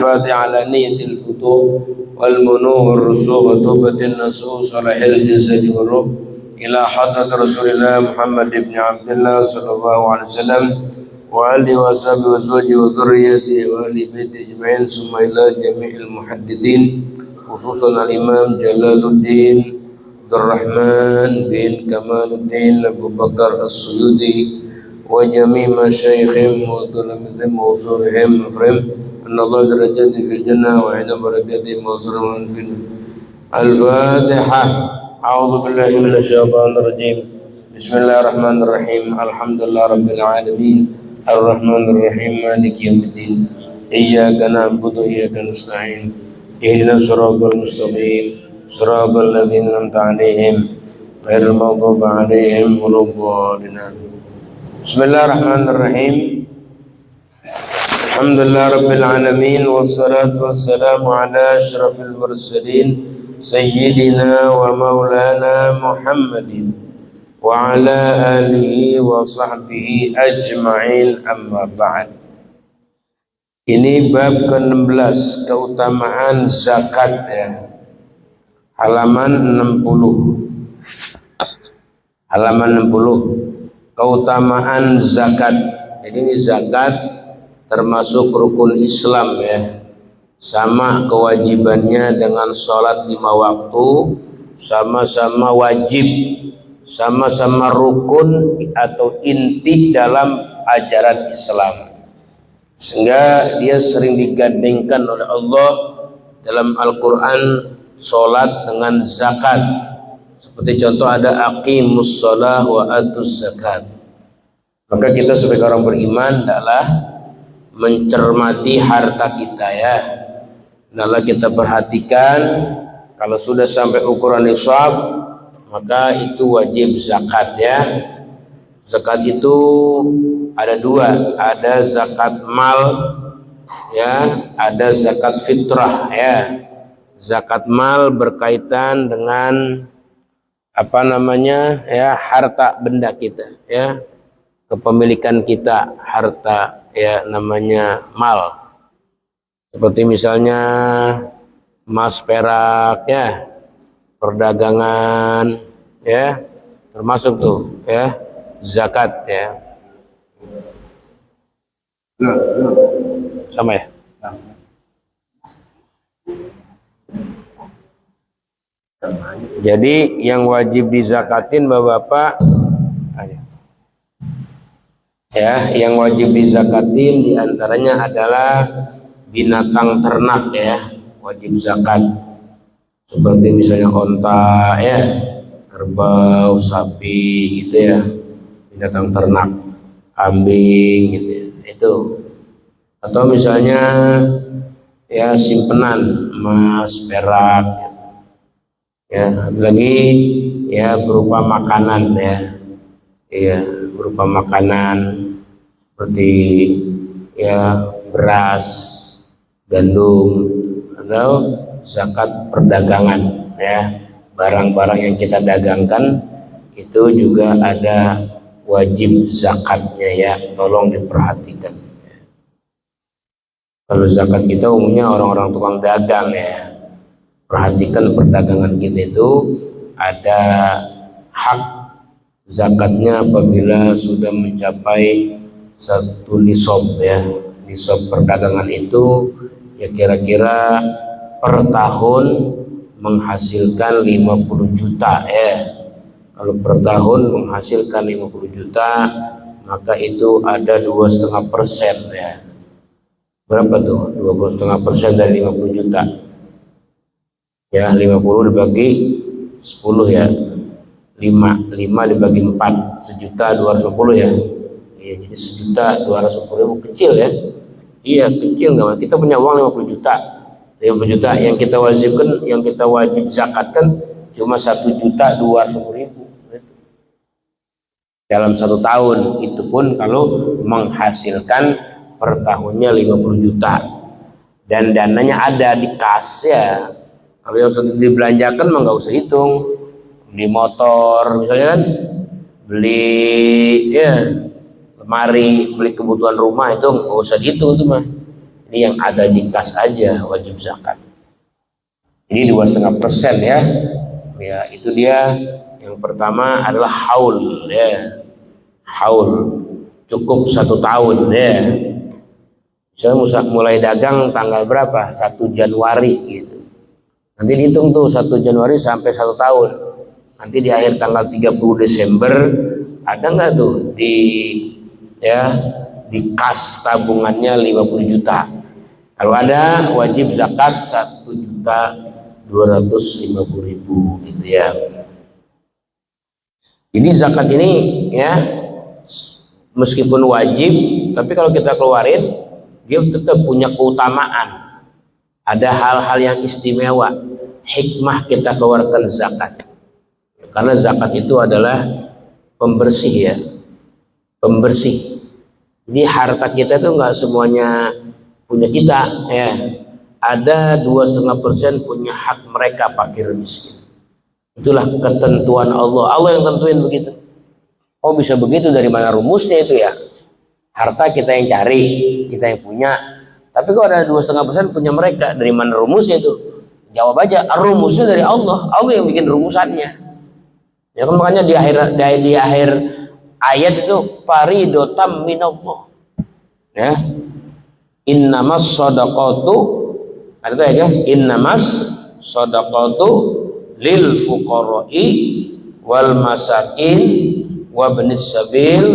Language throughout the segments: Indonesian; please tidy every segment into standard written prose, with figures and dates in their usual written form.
الفاتحة على نية الفتوح والبنوء والرسوخ وتوبة النصوص صلاح الجسد والروح إلى حضرة رسول الله محمد بن عبد الله صلى الله عليه وسلم وآله وصحبه وزوجه وذريته وآل بيته أجمعين ثم إلى جميع المحدثين خصوصا الإمام جلال الدين عبد الرحمن بن كمال الدين أبو بكر السيوطي وجميع مشايخهم وطلبتهم وأصولهم أفرهم أن الله درجات في الجنة وعند بركاتهم وأصولهم في الفاتحة. أعوذ بالله من الشيطان الرجيم. بسم الله الرحمن الرحيم. الحمد لله رب العالمين الرحمن الرحيم مالك يوم الدين إياك نعبد وإياك نستعين اهدنا الصراط المستقيم صراط الذين أنعمت عليهم غير المغضوب عليهم ولا الضالين. Bismillahirrahmanirrahim. Alhamdulillah rabbil alamin wassalatu wassalamu ala asyrafil mursalin sayyidina wa maulana Muhammadin wa ala alihi wa sahbihi ajma'in, amma ba'd. Ini bab ke-16, keutamaan zakat ya. Halaman 60. Halaman 60. Keutamaan zakat. Jadi ini zakat termasuk rukun Islam ya. Sama kewajibannya dengan sholat 5 waktu, sama-sama wajib, sama-sama rukun atau inti dalam ajaran Islam. Sehingga dia sering digandengkan oleh Allah dalam Al-Quran sholat dengan zakat. Seperti contoh ada aqimus shalah wa atuz zakat. Maka kita sebagai orang beriman adalah mencermati harta kita ya. Adalah kita perhatikan kalau sudah sampai ukuran nisab maka itu wajib zakat ya. Zakat itu ada 2, ada zakat mal ya, ada zakat fitrah ya. Zakat mal berkaitan dengan harta benda kita ya, kepemilikan kita, harta ya, namanya mal. Seperti misalnya emas, perak ya, perdagangan ya, termasuk tuh ya zakat ya. Sama ya. Jadi yang wajib dizakatin Bapak-bapak ya, yang wajib dizakatin diantaranya adalah binatang ternak ya, wajib zakat. Seperti misalnya onta ya, kerbau, sapi gitu ya, binatang ternak, kambing gitu ya, itu. Atau misalnya ya simpenan emas, perak ya, lagi ya berupa makanan ya, berupa makanan seperti ya beras, gandum, atau zakat perdagangan ya, barang-barang yang kita dagangkan itu juga ada wajib zakatnya ya, tolong diperhatikan. Kalau zakat kita umumnya orang-orang tukang dagang ya. Perhatikan perdagangan kita itu ada hak zakatnya apabila sudah mencapai 1 nisab ya. Nisab perdagangan itu ya kira-kira per tahun menghasilkan 50 juta ya. Kalau per tahun menghasilkan 50 juta maka itu ada 2,5% ya. Berapa tuh? 2,5% dari 50 juta ya, 50 dibagi 10 ya, 5 dibagi 4, 1.250.000 ya. Ya, jadi 1.250.000 kecil ya. Iya kecil nggak? Kita punya uang 50 juta. 50 juta yang kita wajibkan, yang kita wajib zakatkan cuma 1.250.000 dalam 1 tahun. Itu pun kalau menghasilkan per tahunnya 50 juta dan dananya ada di kas ya. Kalau yang sudah dibelanjakan mah nggak usah hitung. Beli motor misalnya kan, beli ya lemari, beli kebutuhan rumah itu nggak usah dihitung itu mah. Ini yang ada di kas aja wajib zakat. Ini 2,5% ya. Ya, itu dia. Yang pertama adalah haul ya. Haul cukup 1 tahun ya. Saya mulai dagang tanggal berapa? 1 Januari gitu. Nanti dihitung tuh 1 Januari sampai 1 tahun. Nanti di akhir tanggal 30 Desember ada nggak tuh di kas tabungannya 50 juta. Kalau ada wajib zakat 1.250.000 gitu ya. Jadi zakat ini ya meskipun wajib, tapi kalau kita keluarin dia tetap punya keutamaan. Ada hal-hal yang istimewa, hikmah kita keluarkan zakat. Karena zakat itu adalah pembersih ya, pembersih. Jadi harta kita itu nggak semuanya punya kita ya. Ada 2,5% punya hak mereka fakir miskin. Itulah ketentuan Allah. Allah yang tentuin begitu. Oh bisa begitu, dari mana rumusnya itu ya? Harta kita yang cari, kita yang punya. Tapi kalau ada 2,5% punya mereka, dari mana rumusnya itu? Jawab aja, rumusnya dari Allah. Allah yang bikin rumusannya. Ya kan, makanya di akhir ayat itu faridotam minallah. Ya. Innamas shadaqatu, ada tuh ya, innamas shadaqatu lil fuqara'i wal masakin wa ibnis sabil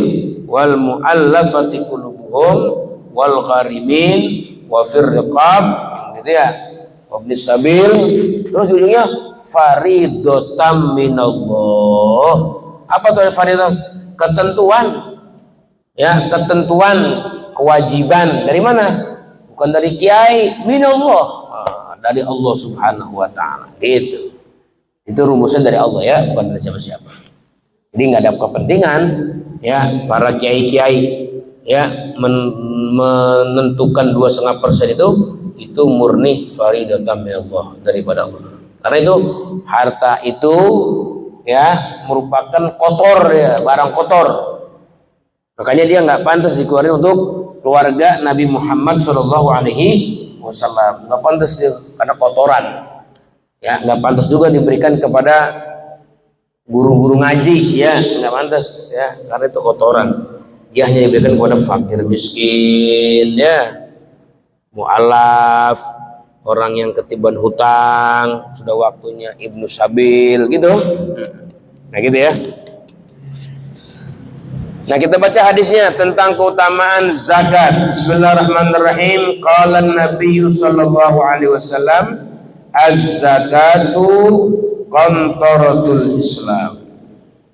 wal muallafati qulubuhum wal gharimin wa fir riqab, gitu ya. Wa ibnis sabil, terus ujungnya faridotam minallah. Apa tuh faridotam? Ketentuan ya, ketentuan kewajiban dari mana? Bukan dari kiai, minallah, dari Allah Subhanahu wa taala. Gitu. Itu rumusnya dari Allah ya, bukan dari siapa-siapa. Jadi nggak ada kepentingan ya para kiai-kiai ya menentukan 2,5% itu murni faridotam minallah, daripada Allah. Karena itu harta itu ya merupakan kotor ya, barang kotor. Makanya dia nggak pantas dikeluarin untuk keluarga Nabi Muhammad SAW. Nggak pantas dia karena kotoran. Ya nggak pantas juga diberikan kepada guru-guru ngaji ya, nggak pantas ya, karena itu kotoran. Dia hanya diberikan kepada fakir miskin ya, mu'alaf, orang yang ketiban hutang, sudah waktunya ibnu sabil gitu. Nah gitu ya. Nah kita baca hadisnya tentang keutamaan zakat. Bismillahirrahmanirrahim. Qala an-nabiy sallallahu alaihi wasallam, az-zakatu qantaratul Islam.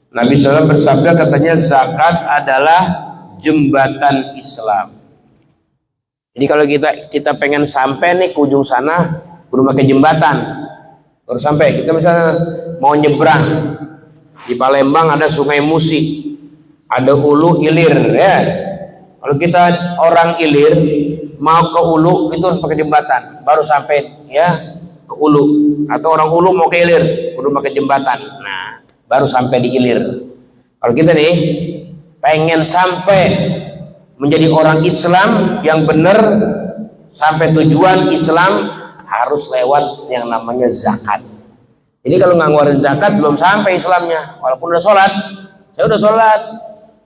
Nabi SAW bersabda, katanya zakat adalah jembatan Islam. Jadi kalau kita pengen sampai nih ke ujung sana, perlu pakai jembatan. Baru sampai. Kita misalnya mau nyebrang di Palembang, ada Sungai Musi, ada Hulu Ilir ya. Kalau kita orang Ilir mau ke Hulu itu harus pakai jembatan, baru sampai ya ke Hulu. Atau orang Hulu mau ke Ilir, perlu pakai jembatan. Nah, baru sampai di Ilir. Kalau kita nih pengen sampai menjadi orang Islam yang benar, sampai tujuan Islam, harus lewat yang namanya zakat. Jadi kalau nggak ngeluarin zakat belum sampai Islamnya. Walaupun udah sholat, saya udah sholat,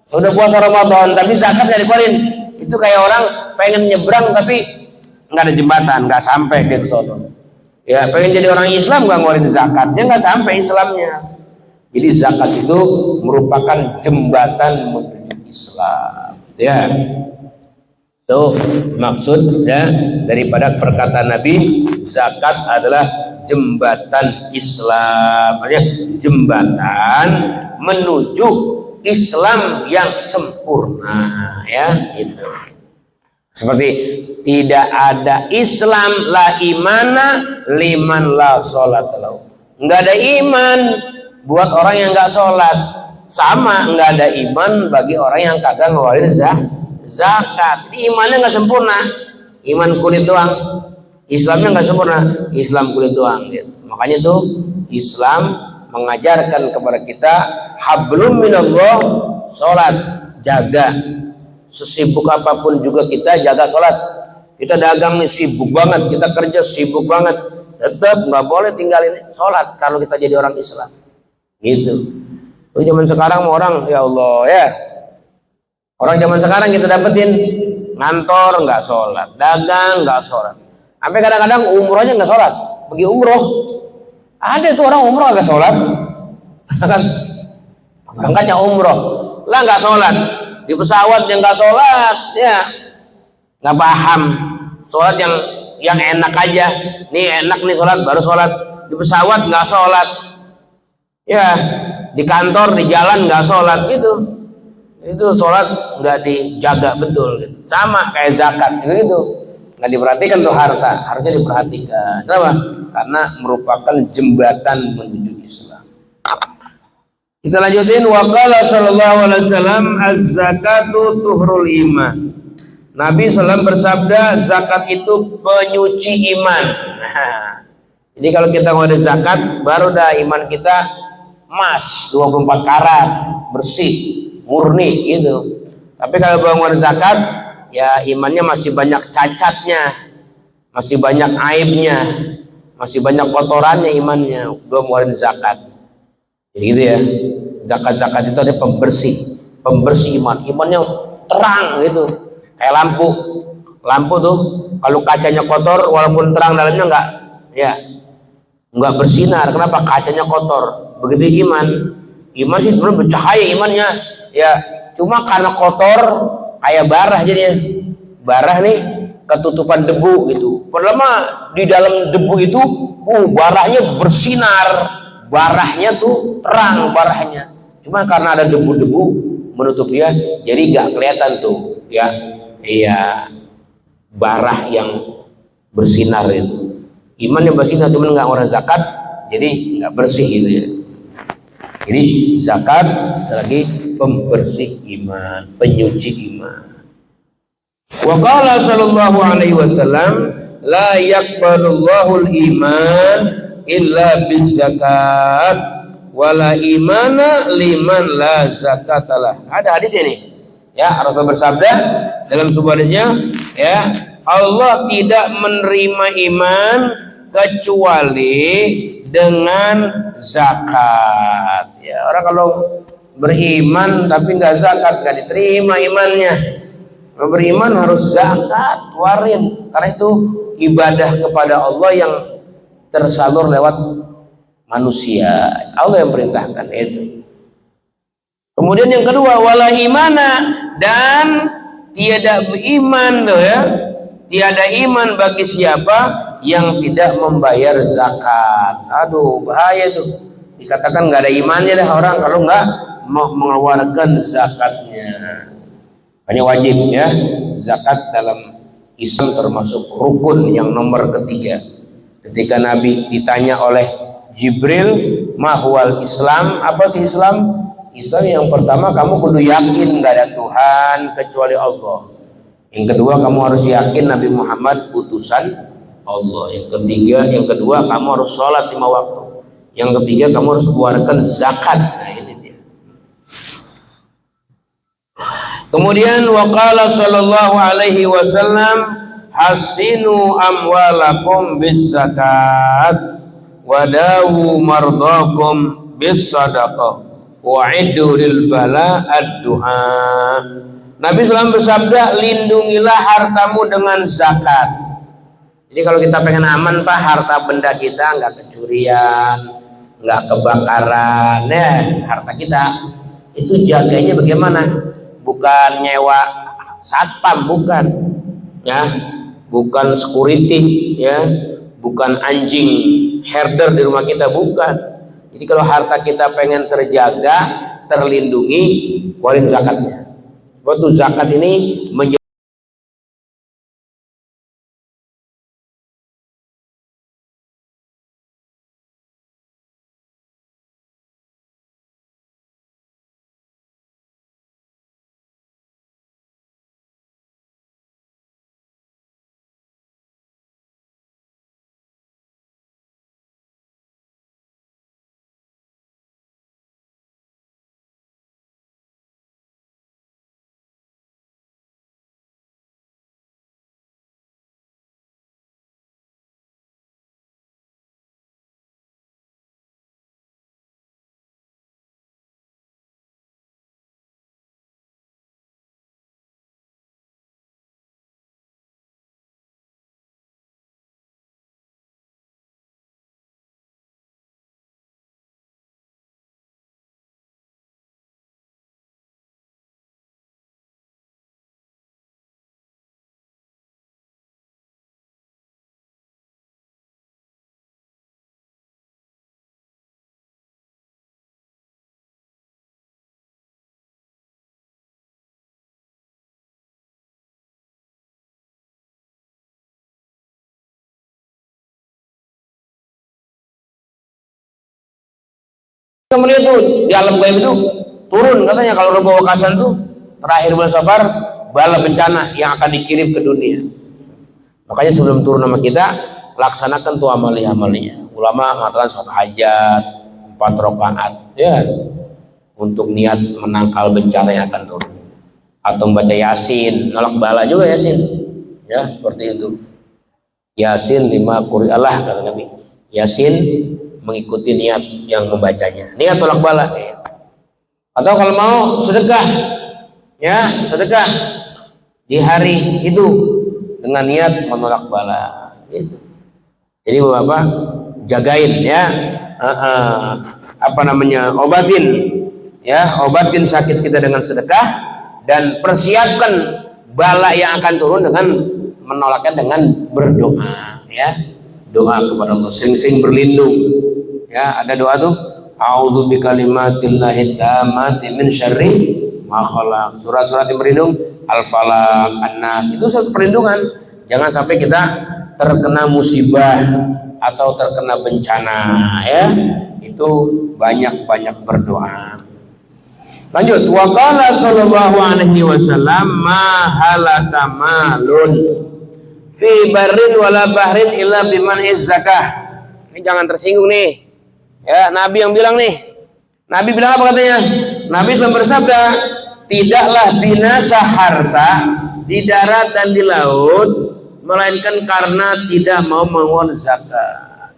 saya udah puasa Ramadan, tapi zakat nggak dikeluarin. Itu kayak orang pengen nyebrang tapi nggak ada jembatan, nggak sampai dia ke sono. Ya pengen jadi orang Islam nggak ngeluarin zakatnya, nggak sampai Islamnya. Jadi zakat itu merupakan jembatan menuju Islam. Ya, itu maksud ya daripada perkataan Nabi, zakat adalah jembatan Islam, artinya jembatan menuju Islam yang sempurna ya itu. Seperti tidak ada Islam la imana liman la sholat lahu. Nggak ada iman buat orang yang nggak sholat. Sama nggak ada iman bagi orang yang kagak ngeluarin zakat. Imannya nggak sempurna, iman kulit doang, Islamnya nggak sempurna, Islam kulit doang gitu. Makanya tuh Islam mengajarkan kepada kita hablum minallah, sholat, jaga. Sesibuk apapun juga kita jaga sholat. Kita dagang nih sibuk banget, kita kerja sibuk banget, tetap nggak boleh tinggalin sholat kalau kita jadi orang Islam. Gitu. Tapi zaman sekarang orang, ya Allah ya, orang zaman sekarang kita dapetin ngantor nggak sholat, dagang nggak sholat, sampai kadang-kadang umrohnya nggak sholat, pergi umroh, ada tuh orang umroh nggak sholat, kan berangkatnya umroh lah nggak sholat, di pesawat yang nggak sholat, ya nggak paham sholat yang enak aja, nih enak nih sholat baru sholat, di pesawat nggak sholat, ya di kantor di jalan nggak sholat gitu, itu sholat nggak dijaga betul gitu. Sama kayak zakat gitu, nggak diperhatikan tuh harta, harusnya diperhatikan. Kenapa? Karena merupakan jembatan menuju Islam. Kita lanjutin. Waqala sallallahu alaihi wasallam az-zakatu tuhrul iman. Nabi SAW bersabda, zakat itu penyuci iman. Nah, jadi kalau kita mau ada zakat, baru dah iman kita emas 24 karat, bersih, murni gitu. Tapi kalau belum ada zakat, ya imannya masih banyak cacatnya, masih banyak aibnya, masih banyak kotorannya imannya, belum ngeluarin zakat. Jadi gitu ya. Zakat-zakat itu ada pembersih iman. Imannya terang gitu. Kayak lampu tuh kalau kacanya kotor walaupun terang dalamnya enggak bersinar. Kenapa? Kacanya kotor. Begitu iman sih sebenarnya bercahaya imannya, ya cuma karena kotor kayak barah jadinya. Barah nih ketutupan debu gitu, padahal mah di dalam debu itu barahnya bersinar, barahnya tuh terang barahnya, cuma karena ada debu-debu menutup dia, jadi nggak kelihatan tuh ya. Iya, barah yang bersinar itu. Iman yang bersinar cuman nggak orang zakat, jadi nggak bersih gitu ya. Jadi zakat selagi pembersih iman, penyuci iman. Wa qala sallallahu alaihi wasallam la yaqbalullahu al-iman illa bizakat wala imana liman la zakatalah. Ada hadis ini. Ya, Rasul bersabda dalam sebuah hadisnya, ya, Allah tidak menerima iman kecuali dengan zakat. Ya, orang kalau beriman tapi nggak zakat nggak diterima imannya. Kalau beriman harus zakat, keluarin, karena itu ibadah kepada Allah yang tersalur lewat manusia. Allah yang perintahkan itu. Kemudian yang kedua, wala imana, dan tiada iman loh ya. Tiada iman bagi siapa yang tidak membayar zakat. Aduh, bahaya tuh. Dikatakan nggak ada imannya lah orang kalau nggak mau mengeluarkan zakatnya. Hanya wajib ya. Zakat dalam Islam termasuk rukun yang nomor ketiga. Ketika Nabi ditanya oleh Jibril, mahwal Islam, apa sih Islam? Islam yang pertama, kamu kudu yakin nggak ada Tuhan kecuali Allah. Yang kedua, kamu harus yakin Nabi Muhammad utusan Allah. Yang kedua, kamu harus sholat 5 waktu. Yang ketiga, kamu harus keluarkan zakat. Nah, ini dia. Kemudian waqala sallallahu alaihi wasallam hasinu amwalakum bis zakat wadawu mardakum bis sadaqah wa'iddu lil bala ad-du'a. Nabi SAW bersabda, lindungilah hartamu dengan zakat. Jadi kalau kita pengen aman Pak, harta benda kita nggak kecurian, nggak kebakaran, harta kita itu jaganya bagaimana? Bukan nyewa satpam, bukan, ya, bukan security, ya, bukan anjing herder di rumah kita, bukan. Jadi kalau harta kita pengen terjaga, terlindungi, keluarin zakatnya. Waktu zakat ini menjadi melihat tuh di alam gaib itu turun katanya kalau Rabu Wakasan tuh terakhir bulan Safar bala bencana yang akan dikirim ke dunia. Makanya sebelum turun nama kita laksanakan tuh amali-amalinya. Ulama mengatakan sholat hajat 4 rakaat ya untuk niat menangkal bencana yang akan turun. Atau membaca Yasin, nolak bala juga Yasin. Ya, seperti itu. Yasin 5 quri'alah kata Nabi. Yasin mengikuti niat yang membacanya. Niat tolak bala. Ya. Atau kalau mau sedekah, ya sedekah di hari itu dengan niat menolak bala. Gitu. Jadi Bapak jagain ya, obatin, ya obatin sakit kita dengan sedekah dan persiapkan bala yang akan turun dengan menolaknya dengan berdoa, ya doa kepada Allah, sering-sering berlindung. Ya ada doa tuh, a'udzu bikalimatillahi tammati min syarri ma khalaq. Surat-surat yang berlindung, Al-Falaq, An-Nas, itu satu perlindungan. Jangan sampai kita terkena musibah atau terkena bencana, ya. Itu banyak-banyak berdoa. Lanjut, wa qala sallallahu alaihi wasallam ma halaka malun fi barrin wala bahrin illa biman zakah. Ini jangan tersinggung nih. Ya, Nabi yang bilang nih. Nabi bilang apa katanya? Nabi SAW bersabda, tidaklah binasa harta di darat dan di laut melainkan karena tidak mau mengeluarkan zakat.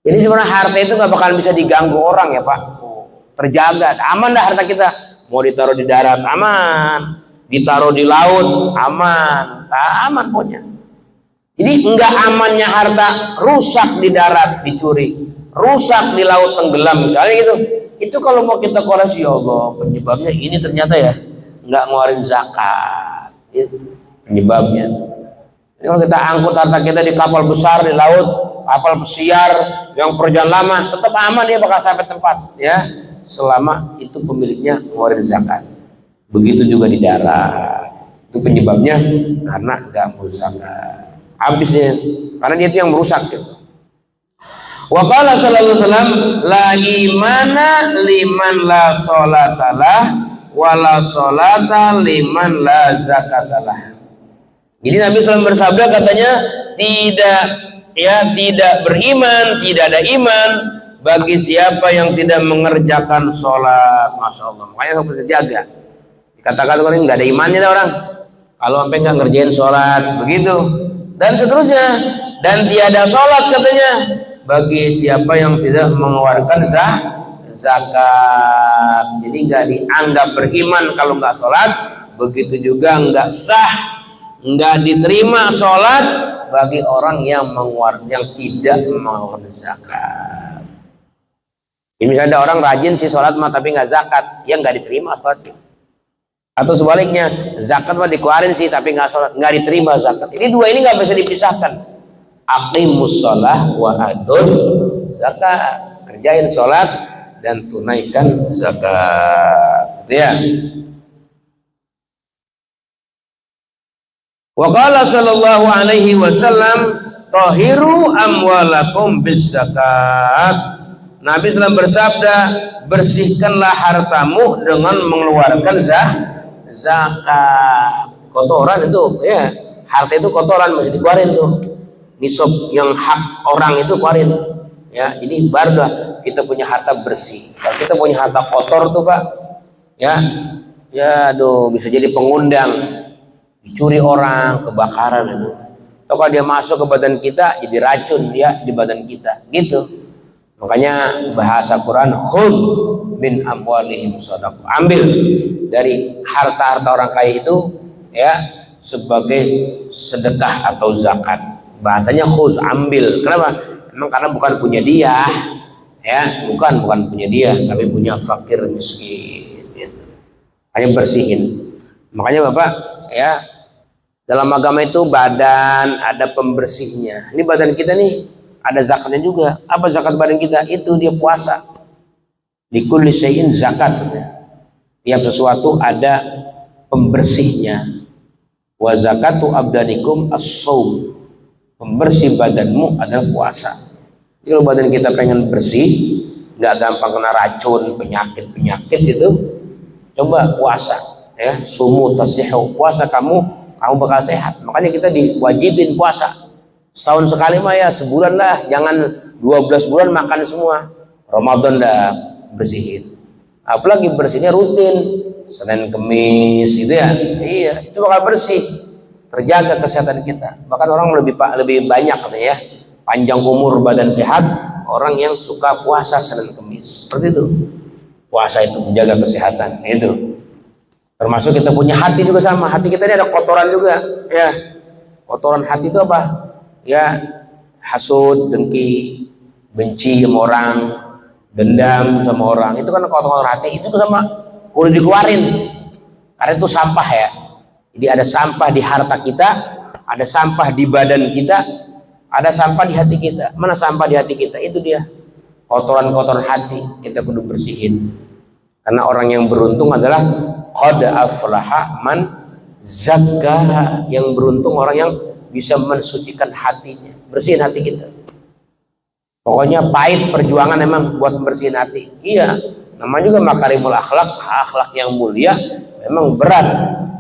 Jadi sebenarnya harta itu nggak bakal bisa diganggu orang ya Pak. Terjaga, aman dah harta kita. Mau ditaruh di darat aman, ditaruh di laut aman, aman pokoknya. Jadi enggak amannya harta rusak di darat dicuri, rusak di laut tenggelam misalnya gitu. Itu kalau mau kita koreksi, ya Allah penyebabnya ini ternyata ya nggak ngeluarin zakat. Itu penyebabnya. Jadi kalau kita angkut harta kita di kapal besar di laut, kapal pesiar yang perjalanan lama, tetap aman dia bakal sampai tempat ya. Selama itu pemiliknya ngeluarin zakat. Begitu juga di darat. Itu penyebabnya karena nggak mau zakat. Habisnya karena dia itu yang merusak gitu. Wa qala sallallahu alaihi wasallam la imana liman la sholatalah wa la sholata liman la zakatalah. Jadi Nabi SAW bersabda katanya tidak beriman, tidak ada iman bagi siapa yang tidak mengerjakan sholat. Masya Allah, makanya harus berjaga. Dikatakan orang nggak ada imannya dah orang kalau sampai nggak ngerjain sholat begitu dan seterusnya. Dan tiada sholat katanya bagi siapa yang tidak mengeluarkan zakat. Jadi nggak dianggap beriman kalau nggak sholat. Begitu juga nggak sah, nggak diterima sholat bagi orang yang tidak mengeluarkan zakat. Ini misalnya ada orang rajin sih sholat mah tapi nggak zakat, ya nggak diterima sholatnya. Atau sebaliknya, zakat mah dikeluarin sih tapi nggak sholat, nggak diterima zakat. Ini dua ini nggak bisa dipisahkan. Aqimus sholah wa atuz zakat. Kerjain sholat dan tunaikan zakat. Gitu ya. Wa qala sallallahu alaihi wasallam tahiru amwalakum bis zakat. Nabi SAW bersabda, bersihkanlah hartamu dengan mengeluarkan zakat. Kotoran itu, ya, harta itu kotoran masih dikeluarin tuh. Nisab yang hak orang itu keluarin. Ya, ini baru dah kita punya harta bersih. Kalau kita punya harta kotor tuh Pak, ya, aduh bisa jadi pengundang, dicuri orang, kebakaran itu. Atau kalau dia masuk ke badan kita, jadi racun dia di badan kita, gitu. Makanya bahasa Quran, khudh min amwalihim shadaqah. Ambil dari harta-harta orang kaya itu ya sebagai sedekah atau zakat. Bahasanya khudh, ambil. Kenapa? Memang karena bukan punya dia, ya, bukan punya dia, tapi punya fakir miskin. Gitu. Hanya bersihin. Makanya Bapak, ya, dalam agama itu badan ada pembersihnya. Ini badan kita nih ada zakatnya juga. Apa zakat badan kita? Itu dia puasa. Likulli syai'in zakat. Tiap sesuatu ada pembersihnya. Wa zakatu abdanikum as-shaum. Pembersih badanmu adalah puasa. Jadi kalau badan kita pengen bersih, nggak gampang kena racun, penyakit itu, coba puasa ya, sumu tasihu, puasa kamu bakal sehat. Makanya kita diwajibin puasa setahun sekali mah ya, sebulan lah, jangan 12 bulan makan semua. Ramadan dah bersihin, apalagi bersihnya rutin Senin Kemis gitu ya, iya itu bakal bersih, terjaga kesehatan kita. Bahkan orang lebih banyak katanya ya, panjang umur badan sehat orang yang suka puasa Senin Kemis, seperti itu. Puasa itu menjaga kesehatan, itu termasuk kita punya hati juga sama. Hati kita ini ada kotoran juga ya. Kotoran hati itu apa ya? Hasud, dengki, benci sama orang, dendam sama orang, itu kan kotoran hati. Itu sama kudu dikeluarin, karena itu sampah ya. Jadi ada sampah di harta kita, ada sampah di badan kita, ada sampah di hati kita. Mana sampah di hati kita? Itu dia kotoran-kotoran hati, kita kudu bersihin. Karena orang yang beruntung adalah qad aflaha man zakkaha, yang beruntung orang yang bisa mensucikan hatinya, bersihin hati kita. Pokoknya pahit perjuangan emang buat membersihin hati. Iya, namanya juga makarimul akhlak, akhlak yang mulia memang berat.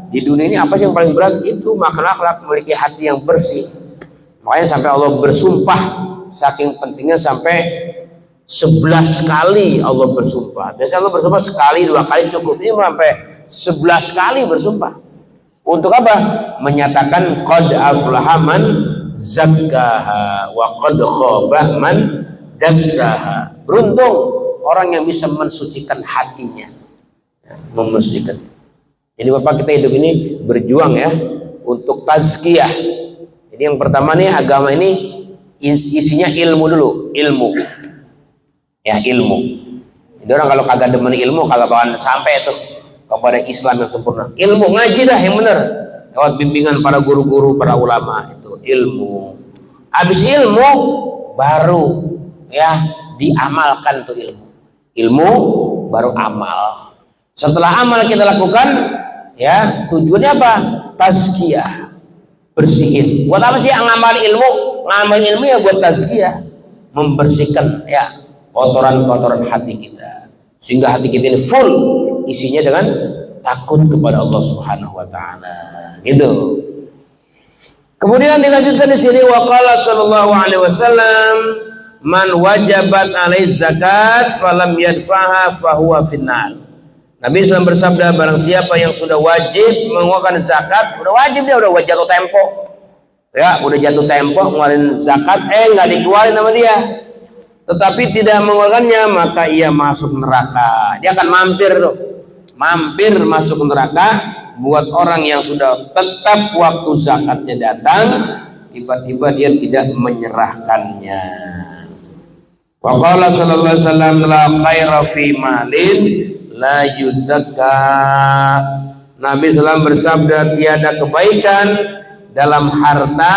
Di dunia ini apa sih yang paling berat? Itu makan akhlak, memiliki hati yang bersih. Makanya sampai Allah bersumpah, saking pentingnya sampai 11 kali Allah bersumpah. Biasanya Allah bersumpah sekali, 2 kali cukup. Ini sampai 11 kali bersumpah. Untuk apa? Menyatakan qad aflaha man zakkaha wa qad khaba man dassaha. Beruntung orang yang bisa mensucikan hatinya, mensucikan. Jadi Bapak, kita hidup ini berjuang ya untuk tazkiyah. Jadi yang pertama nih, agama ini isinya ilmu dulu, ilmu. Ya, ilmu. Jadi orang kalau kagak demen ilmu kagak bakalan sampai tuh kepada Islam yang sempurna. Ilmu, ngaji dah yang benar lewat bimbingan para guru-guru, para ulama, itu ilmu. Habis ilmu baru ya diamalkan tuh ilmu. Ilmu baru amal. Setelah amal kita lakukan ya, tujuannya apa? Tazkiyah, bersihin. Buat apa sih ngamal ilmu? Ngamal ilmu ya buat tazkiyah, membersihkan ya kotoran-kotoran hati kita, sehingga hati kita ini full isinya dengan takut kepada Allah Subhanahu wa taala, gitu. Kemudian dilanjutkan di sini, waqala sallallahu alaihi wasallam, man wajabat alaihi zakat falam yadfaha fahuwa finnar. Nabi SAW bersabda, barang siapa yang sudah wajib mengeluarkan zakat, udah wajib dia, udah jatuh tempo ya, udah jatuh tempo ngeluarin zakat, nggak dikeluarin sama dia, tetapi tidak mengeluarkannya, maka ia masuk neraka. Dia akan mampir tuh, mampir masuk neraka. Buat orang yang sudah tetap waktu zakatnya datang, tiba-tiba dia tidak menyerahkannya. Wa qala sallallahu alaihi wasallam, la khaira fi malin la yuzakka. Nabi SAW bersabda, tiada kebaikan dalam harta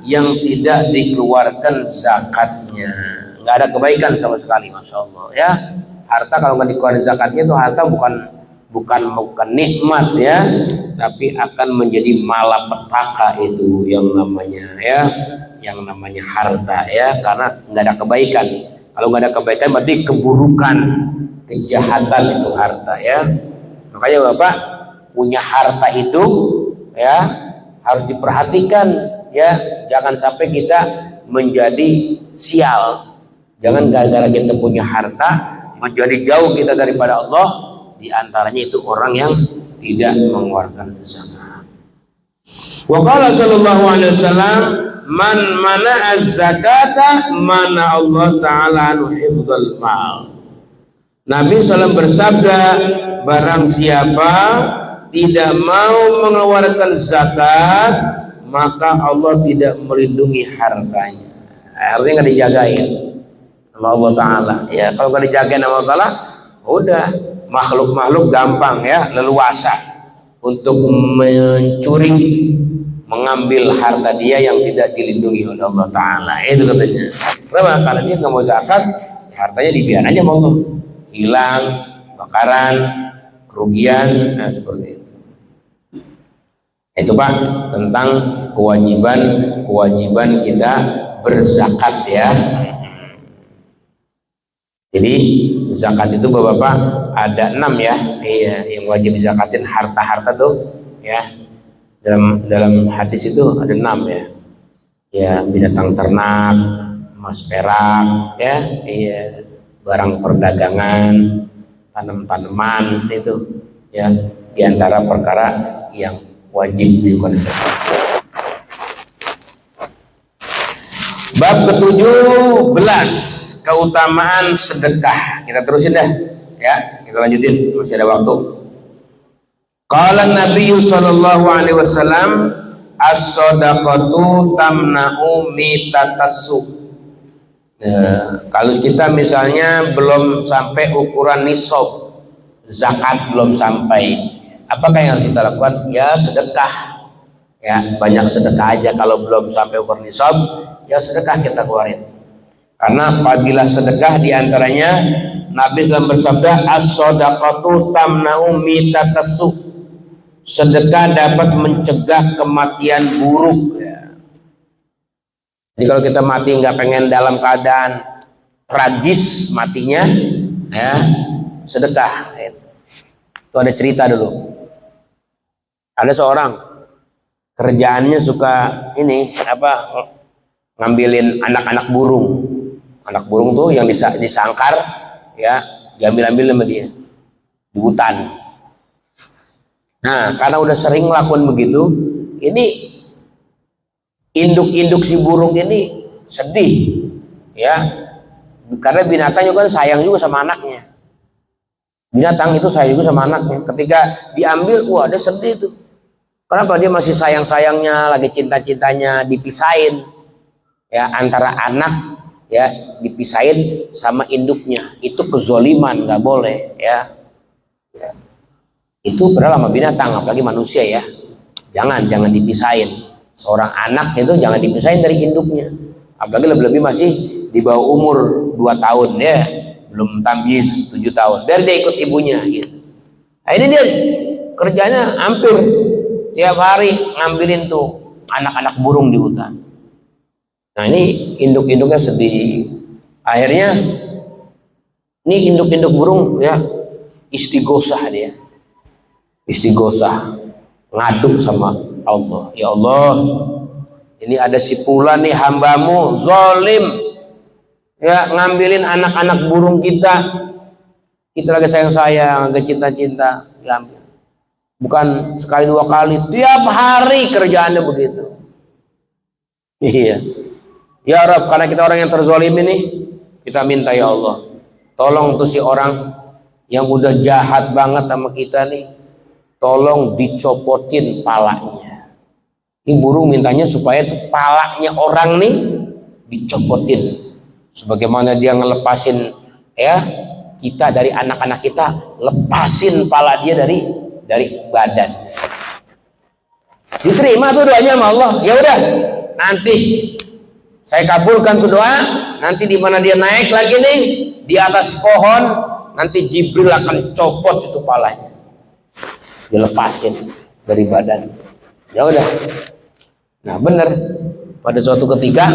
yang tidak dikeluarkan zakatnya. Nggak ada kebaikan sama sekali, masya Allah ya. Harta kalau nggak dikeluarkan zakatnya itu harta bukan nikmat ya, tapi akan menjadi malapetaka itu yang namanya ya, yang namanya harta ya, karena nggak ada kebaikan. Kalau nggak ada kebaikan berarti keburukan, kejahatan itu harta ya. Makanya Bapak punya harta itu ya harus diperhatikan ya, jangan sampai kita menjadi sial. Jangan gara-gara kita punya harta menjadi jauh kita daripada Allah. Di antaranya itu orang yang tidak mengeluarkan zakat. Wa qala sallallahu alaihi wasallam, man mana az-zakata mana Allah taala anu hifdzal mal. Nabi SAW bersabda, barang siapa tidak mau mengeluarkan zakat, maka Allah tidak melindungi hartanya. Artinya nggak dijagain sama Allah Taala. Ya, kalau nggak dijagain sama Allah Taala, udah makhluk-makhluk gampang ya, leluasa untuk mencuri, mengambil harta dia yang tidak dilindungi oleh Allah Taala. Itu katanya. Kenapa? Karena dia nggak mau zakat, hartanya dibiarkan aja sama Allah. Hilang, bakaran, kerugian, nah seperti itu. Itu Pak tentang kewajiban kita berzakat ya. Jadi zakat itu Bapak ada 6 ya, iya, yang wajib zakatin harta-harta tuh ya. Dalam hadis itu ada 6 ya. Ya, binatang ternak, emas perak ya, iya, barang perdagangan, tanam-tanaman itu ya, diantara perkara yang wajib dilakukan zakat. Bab ke-17, keutamaan sedekah. Kita terusin dah ya, kita lanjutin, masih ada waktu. Qala Nabi sallallahu alaihi wasallam, as-shadaqatu tamna'u mitatassu. Kalau kita misalnya belum sampai ukuran nisab, zakat belum sampai, apakah yang harus kita lakukan? Ya sedekah. Ya, banyak sedekah aja. Kalau belum sampai ukuran nisab, ya sedekah kita keluarin. Karena apabila sedekah diantaranya Nabi SAW bersabda, as-shadaqatu tamna'u mitatassu. Sedekah dapat mencegah kematian buruk ya. Jadi kalau kita mati nggak pengen dalam keadaan tragis matinya ya, sedekah. Itu ada cerita dulu. Ada seorang kerjaannya suka ini apa, ngambilin anak-anak burung. Anak burung tuh yang disangkar ya, diambil-ambil sama dia di hutan. Nah, karena udah sering lakukan begitu, ini induk-induk si burung ini sedih ya, karena binatang juga kan sayang juga sama anaknya. Binatang itu sayang juga sama anaknya. Ketika diambil, wah dia sedih tuh. Kenapa? Dia masih sayang-sayangnya, lagi cinta-cintanya, dipisahin ya, antara anak ya, dipisahin sama induknya. Itu kezoliman, nggak boleh ya. Itu padahal sama binatang, apalagi manusia ya. Jangan dipisahin. Seorang anak itu jangan dipisahin dari induknya. Apalagi lebih-lebih masih di bawah umur 2 tahun ya, belum tamyiz 7 tahun. Biar dia ikut ibunya gitu. Nah, ini dia kerjanya hampir tiap hari ngambilin tuh anak-anak burung di hutan. Nah, ini induk-induknya sedih. Akhirnya ini induk-induk burung ya istighosah dia. Istighosah, ngadu sama Allah. Ya Allah, ini ada si fulan nih hambamu zalim ya, ngambilin anak-anak burung kita lagi sayang-sayang, lagi cinta-cinta, diambil. Bukan sekali 2 kali, tiap hari kerjaannya begitu. Iya. Ya Rabb, karena kita orang yang terzalim ini, kita minta ya Allah, tolong tuh si orang yang udah jahat banget sama kita nih, tolong dicopotin palanya. Ini burung mintanya supaya tuh palanya orang nih dicopotin, sebagaimana dia ngelepasin ya kita dari anak-anak kita, lepasin pala dia dari badan. Diterima tuh doanya sama Allah. Ya udah, nanti saya kabulkan tuh doa. Nanti di mana dia naik lagi nih, di atas pohon, nanti Jibril akan copot itu palanya, dilepasin dari badan. Ya udah. Nah bener, pada suatu ketika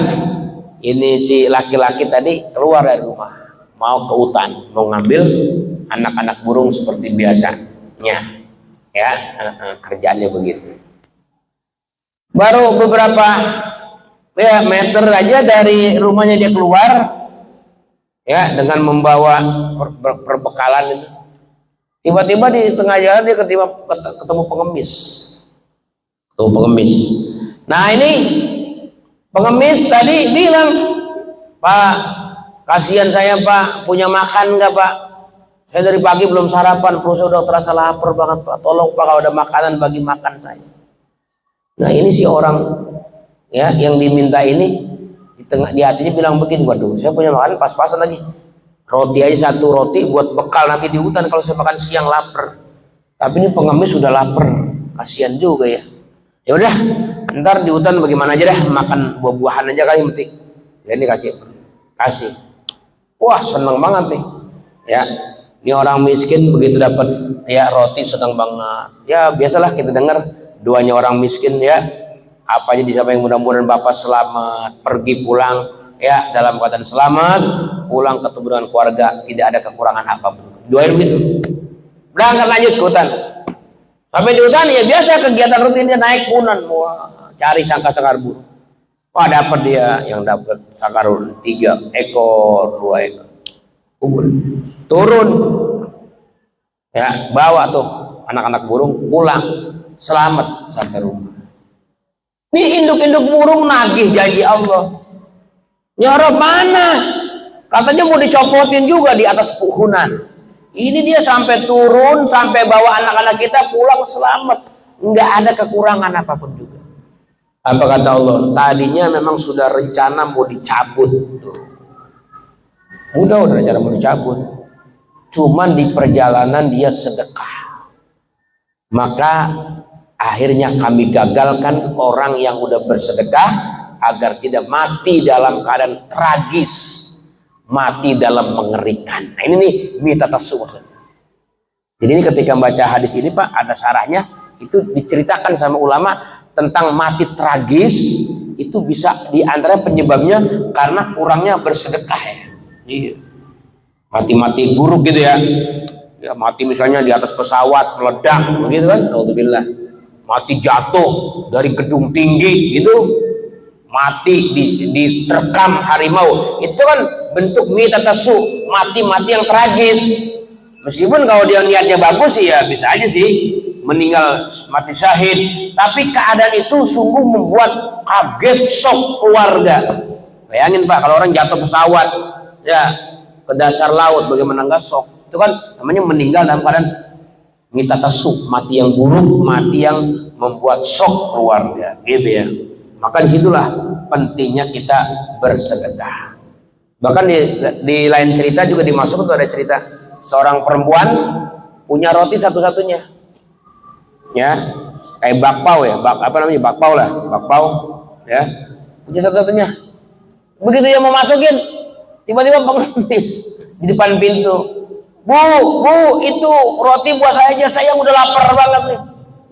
ini si laki-laki tadi keluar dari rumah, mau ke hutan, mau ngambil anak-anak burung seperti biasanya ya, kerjaannya begitu. Baru beberapa ya meter aja dari rumahnya dia keluar ya, dengan membawa perbekalan itu. Tiba-tiba di tengah jalan dia ketemu pengemis. Nah ini pengemis tadi bilang, Pak, kasihan saya Pak, punya makan nggak Pak? Saya dari pagi belum sarapan, perut saya udah terasa lapar banget Pak. Tolong Pak, kalau ada makanan bagi makan saya. Nah ini si orang ya yang diminta ini di hatinya bilang begini, waduh saya punya makanan pas-pasan lagi. Roti aja 1 roti buat bekal nanti di hutan kalau saya makan siang lapar. Tapi ini pengemis sudah lapar, kasihan juga ya. Ya udah, ntar di hutan bagaimana aja dah, makan buah-buahan aja kali penting. Ya ini kasih. Wah seneng banget nih. Ya, ini orang miskin begitu dapat ya roti seneng banget. Ya biasalah kita dengar doanya orang miskin ya. Apa aja disampaikan, mudah-mudahan Bapak selamat pergi pulang ya dalam keadaan selamat, pulang ketemu dengan keluarga, tidak ada kekurangan apapun. Doain begitu. Berangkat lanjut ke hutan. Sampai di hutan ya biasa kegiatan rutinnya, naik punan, cari sangkar burung. Wah, dapat dia, yang dapat sangkar 3 ekor, 2 ekor. Turun, ya bawa tuh anak-anak burung pulang selamat sampai rumah. Ini induk-induk burung nagih janji Allah. Ya Rob, mana? Katanya mau dicopotin juga di atas puhunan. Ini dia sampai turun, sampai bawa anak-anak kita pulang selamat, nggak ada kekurangan apapun juga. Apa kata Allah? Tadinya memang sudah rencana mau dicabut tuh. Udah rencana mau dicabut. Cuman di perjalanan dia sedekah. Maka akhirnya kami gagalkan orang yang udah bersedekah agar tidak mati dalam keadaan tragis, mati dalam mengerikan. Nah, ini nih mitatasawuf. Jadi ini ketika baca hadis ini Pak, ada syarahnya, itu diceritakan sama ulama tentang mati tragis itu bisa diantara penyebabnya karena kurangnya bersedekah ya. Iya. Mati-mati buruk gitu ya. Ya mati misalnya di atas pesawat meledak begitu kan, alhamdulillah. Mati jatuh dari gedung tinggi gitu, mati diterkam harimau, itu kan bentuk mitatasu, mati-mati yang tragis. Meskipun kalau dia niatnya bagus sih ya bisa aja sih meninggal mati syahid, tapi keadaan itu sungguh membuat kaget, shock keluarga. Bayangin Pak, kalau orang jatuh pesawat ya ke dasar laut, bagaimana nggak shock? Itu kan namanya meninggal dalam keadaan mitatasu, mati yang buruk, mati yang membuat shock keluarga, gitu ya. Maka disitulah pentingnya kita bersedekah. Bahkan di lain cerita juga dimasuk tuh ada cerita seorang perempuan punya roti satu-satunya, ya kayak bakpao ya, bakpao ya, punya satu-satunya. Begitu dia mau masukin, tiba-tiba pengemis di depan pintu. Bu, itu roti buat saya aja, saya udah lapar banget nih.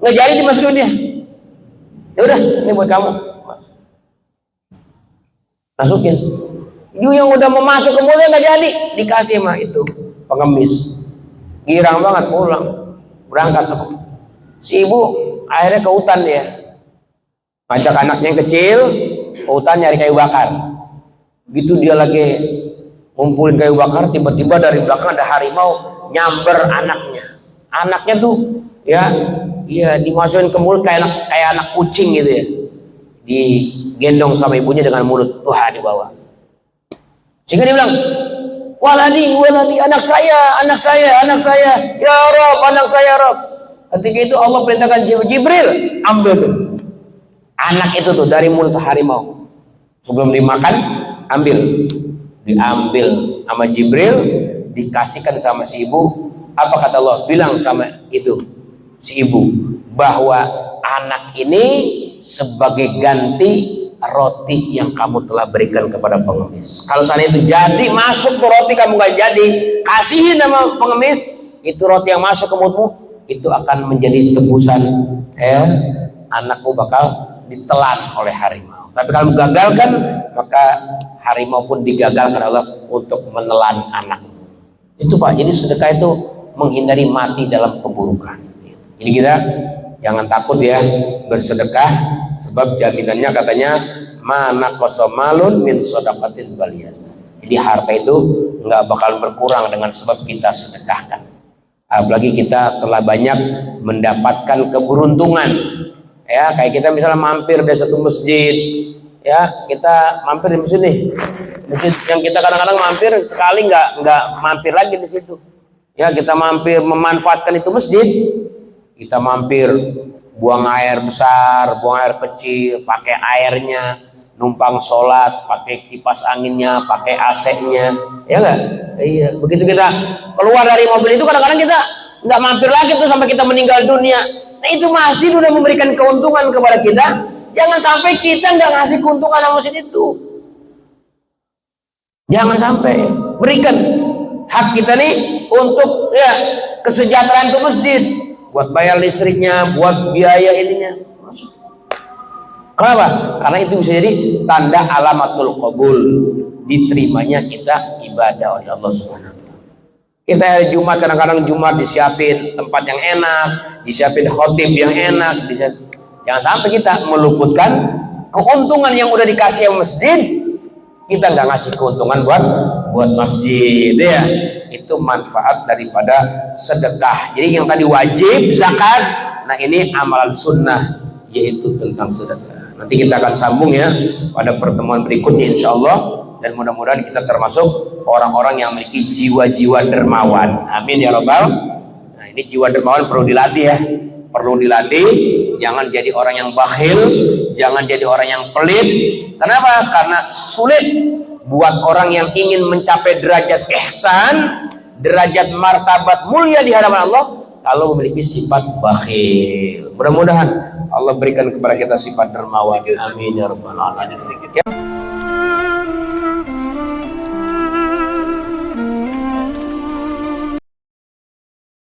Nggak jadi dimasukin dia. Ya udah, ini buat kamu. Masukin. You yang udah mau masuk ke mulutnya nggak jadi, dikasih sama itu pengemis. Girang banget pulang, berangkat. Si ibu akhirnya ke hutan dia, ngajak anaknya yang kecil ke hutan nyari kayu bakar. Begitu dia lagi ngumpulin kayu bakar, tiba-tiba dari belakang ada harimau nyamber anaknya. Anaknya tuh ya dimasukin ke mulut kayak anak kucing gitu ya, digendong sama ibunya dengan mulut, wah dibawa. Sehingga dia bilang, waladi, anak saya, ya Rob, anak saya Rob. Ketika itu Allah perintahkan Jibril, ambil tuh anak itu tuh dari mulut harimau, sebelum dimakan diambil sama Jibril, dikasihkan sama si ibu. Apa kata Allah? Bilang sama itu si ibu bahwa anak ini sebagai ganti roti yang kamu telah berikan kepada pengemis. Kalau sana itu jadi masuk tuh roti, kamu gak jadi kasihin sama pengemis, itu roti yang masuk ke mulutmu itu akan menjadi tebusan, anakmu bakal ditelan oleh harimau. Tapi kalau gagalkan, maka harimau pun digagalkan Allah untuk menelan anakmu. Itu Pak, jadi sedekah itu menghindari mati dalam keburukan. Jadi kita jangan takut ya bersedekah, sebab jaminannya katanya mana kosomalun min sodakatin baliyas. Jadi harta itu nggak bakal berkurang dengan sebab kita sedekahkan. Apalagi kita telah banyak mendapatkan keberuntungan. Ya, kayak kita misalnya mampir di satu masjid, ya kita mampir di masjid nih, masjid yang kita kadang-kadang mampir sekali nggak mampir lagi di situ. Ya kita mampir memanfaatkan itu masjid, kita mampir buang air besar, buang air kecil, pakai airnya, numpang sholat, pakai kipas anginnya, pakai AC-nya, ya nggak? Iya. Begitu kita keluar dari mobil itu kadang-kadang kita nggak mampir lagi tuh sampai kita meninggal dunia. Nah itu masih udah memberikan keuntungan kepada kita. Jangan sampai kita nggak ngasih keuntungan sama masjid itu. Jangan sampai, berikan hak kita nih untuk ya kesejahteraan ke masjid, buat bayar listriknya, buat biaya ininya. Kenapa? Karena itu bisa jadi tanda alamatul qabul, diterimanya kita ibadah oleh Allah Subhanahu wa taala. Kita Jumat kadang-kadang Jumat disiapin tempat yang enak, disiapin khotib yang enak, jangan sampai kita meluputkan keuntungan yang udah dikasih masjid, kita nggak ngasih keuntungan buat masjid ya. Itu manfaat daripada sedekah. Jadi yang tadi wajib zakat, nah ini amalan sunnah yaitu tentang sedekah. Nanti kita akan sambung ya pada pertemuan berikutnya insya Allah, dan mudah-mudahan kita termasuk orang-orang yang memiliki jiwa-jiwa dermawan. Amin ya rabbal. Nah ini jiwa dermawan perlu dilatih ya, perlu dilatih. Jangan jadi orang yang bakhil, jangan jadi orang yang pelit. Kenapa? Karena sulit buat orang yang ingin mencapai derajat ihsan, derajat martabat mulia di hadapan Allah kalau memiliki sifat bakhil. Mudah-mudahan Allah berikan kepada kita sifat dermawan. Amin ya rabbal alamin.